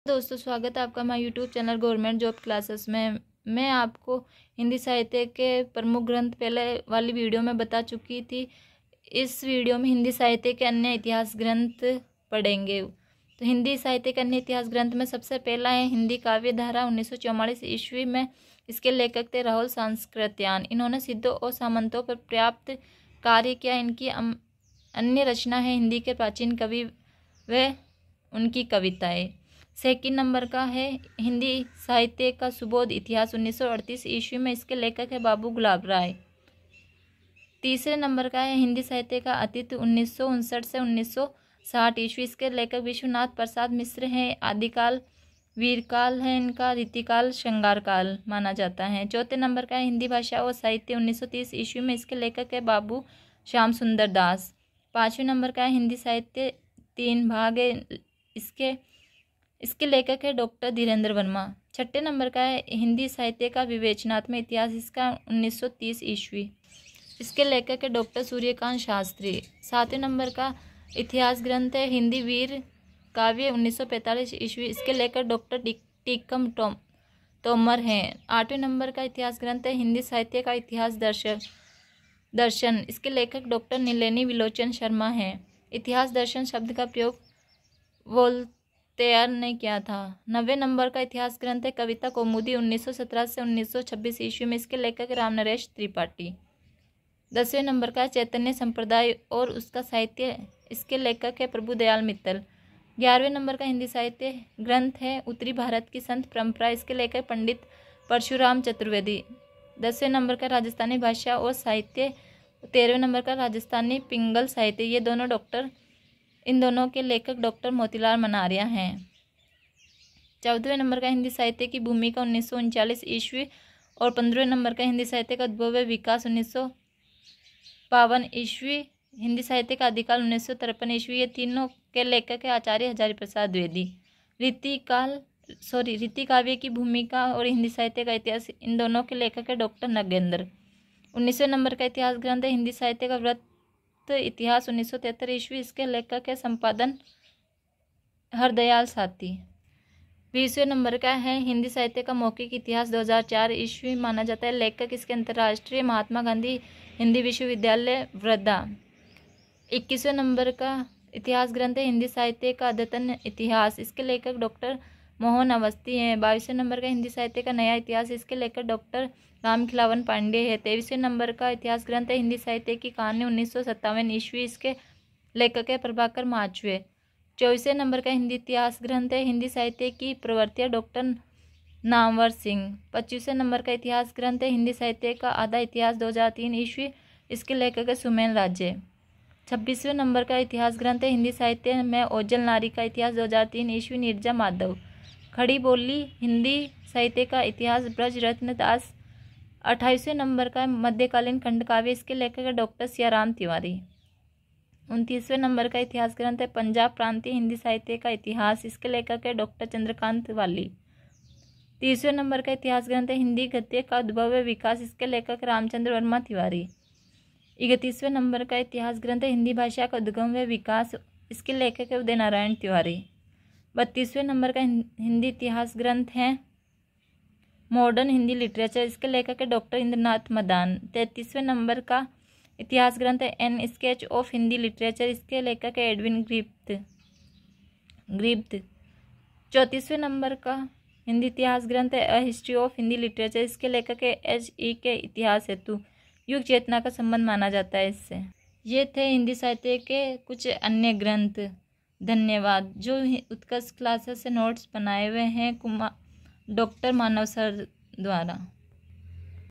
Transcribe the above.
दोस्तों, स्वागत है आपका हमारे YouTube channel government job classes में। मैं आपको हिंदी साहित्य के प्रमुख ग्रंथ पहले वाली वीडियो में बता चुकी थी। इस वीडियो में हिंदी साहित्य के अन्य इतिहास ग्रंथ पढ़ेंगे। तो हिंदी साहित्य के अन्य इतिहास ग्रंथ में सबसे पहला है हिंदी काव्य धारा 1944 ईस्वी में। इसके लेखक थे राहुल सांकृत्यायन। इन्होंने सिद्धों और सामंतों पर पर्याप्त कार्य किया। इनकी अन्य रचना है हिंदी के प्राचीन कवि व उनकी कविताएं। सेकंड नंबर का है हिंदी साहित्य का सुबोध इतिहास 1938 ईस्वी में। इसके लेखक है बाबू गुलाब राय। तीसरे नंबर का है हिंदी साहित्य का अतीत 1959 से 1960 ईस्वी। इसके लेखक विश्वनाथ प्रसाद मिश्र हैं। आदिकाल वीरकाल है इनका, रीतिकाल श्रृंगार काल माना जाता है। चौथे नंबर का है हिंदी भाषा और साहित्य 1930 ईस्वी में। इसके लेखक है बाबू श्याम सुंदर दास। पाँचवें नंबर का है हिंदी साहित्य 3 भाग है। इसके लेखक है डॉक्टर धीरेन्द्र वर्मा। छठे नंबर का है हिंदी साहित्य का विवेचनात्मक इतिहास। इसका 1930 ईस्वी। इसके लेखक है डॉक्टर सूर्यकांत शास्त्री। सातवें नंबर का इतिहास ग्रंथ है हिंदी वीर काव्य 1945 ईस्वी। इसके लेखक डॉक्टर टीकम तोमर हैं। आठवें नंबर का इतिहास ग्रंथ है हिंदी साहित्य का इतिहास दर्शन। इसके लेखक डॉक्टर नीलेनी विलोचन शर्मा हैं। इतिहास दर्शन शब्द का प्रयोग वोल्टेयर ने किया था। 90 नंबर का इतिहास ग्रंथ है कविता कौमुदी 1917 से 1926 ईस्वी में। इसके लेखक रामनरेश त्रिपाठी। 10वें नंबर का चैतन्य संप्रदाय और उसका साहित्य। इसके लेखक है प्रभुदयाल मित्तल। 11वें नंबर का हिंदी साहित्य ग्रंथ है उत्तरी भारत की संत परंपरा। इसके लेखक पंडित परशुराम चतुर्वेदी। 10वें नंबर का राजस्थानी भाषा और साहित्य। 13वें नंबर का राजस्थानी पिंगल साहित्य। इन दोनों के लेखक डॉक्टर मोतीलाल मनारिया हैं। 14वें नंबर का हिंदी साहित्य की भूमिका 1939 ईस्वी और 15वें नंबर का हिंदी साहित्य का उद्भव व विकास 1952 ईस्वी। हिंदी साहित्य का आदिकाल 1953 ईस्वी। ये तीनों के लेखक है आचार्य हजारी प्रसाद द्विवेदी। रीति काव्य की भूमिका और हिंदी साहित्य का इतिहास। इन दोनों के लेखक है डॉक्टर नगेंद्र। 19वें नंबर का इतिहास ग्रंथ है हिंदी साहित्य का व्रत इतिहास 1973 ईस्वी। इसके लेखक है संपादन हरदयाल साथी। 20वें नंबर का है हिंदी साहित्य का मौखिक इतिहास 2004 ईस्वी माना जाता है। लेखक इसके अंतर्राष्ट्रीय महात्मा गांधी हिंदी विश्वविद्यालय वृद्धा। 21वें नंबर का इतिहास ग्रंथ है हिंदी साहित्य का अद्यतन इतिहास। इसके लेखक डॉक्टर मोहन अवस्थी हैं। 22वें नंबर का हिंदी साहित्य का नया इतिहास। इसके लेखक डॉक्टर रामखिलावन पांडे है। 23वें नंबर का इतिहास ग्रंथ है हिंदी साहित्य की कहानी 1957 ईस्वी। इसके लेखक है प्रभाकर माचवे। 24वें नंबर का हिंदी इतिहास ग्रंथ है हिंदी साहित्य की प्रवर्तिया डॉक्टर नामवर सिंह। 25वें नंबर का इतिहास ग्रंथ है हिंदी साहित्य का आधा इतिहास 2003 ईस्वी। इसके लेखक है सुमेन राज्य। 26वें नंबर का इतिहास ग्रंथ है हिंदी साहित्य में ओजल नारी का इतिहास 2003 ईस्वी नीरजा माधव। खड़ी बोली हिंदी साहित्य का इतिहास ब्रज रत्न दास। 28वें नंबर का मध्यकालीन खंडकाव्य। इसके लेखक है डॉक्टर सियाराम तिवारी। 29वें नंबर का इतिहास ग्रंथ है पंजाब प्रांतीय हिंदी साहित्य का इतिहास। इसके लेखक है डॉक्टर चंद्रकांत वाली। 30वें नंबर का इतिहास ग्रंथ है हिंदी गद्य का उद्भव व विकास। इसके लेखक रामचंद्र वर्मा तिवारी। 31वें नंबर का इतिहास ग्रंथ है हिंदी भाषा का उद्गम व विकास। इसके लेखक है उदय नारायण तिवारी। 32वें नंबर का हिंदी इतिहास ग्रंथ है मॉडर्न हिंदी लिटरेचर। इसके लेखक है डॉक्टर इंद्रनाथ मदान। 33वें नंबर का इतिहास ग्रंथ है an sketch of Hindi literature. इसके लेखक है एडविन ग्रिप्त। 34वें नंबर का हिंदी इतिहास ग्रंथ है a history of Hindi literature. इसके लेखक है H.E. के इतिहास हेतु युग चेतना का संबंध माना जाता है इससे। ये थे हिंदी साहित्य के कुछ अन्य ग्रंथ। धन्यवाद। जो उत्कर्ष क्लासेस से नोट्स बनाए हुए हैं डॉक्टर मानव सर द्वारा।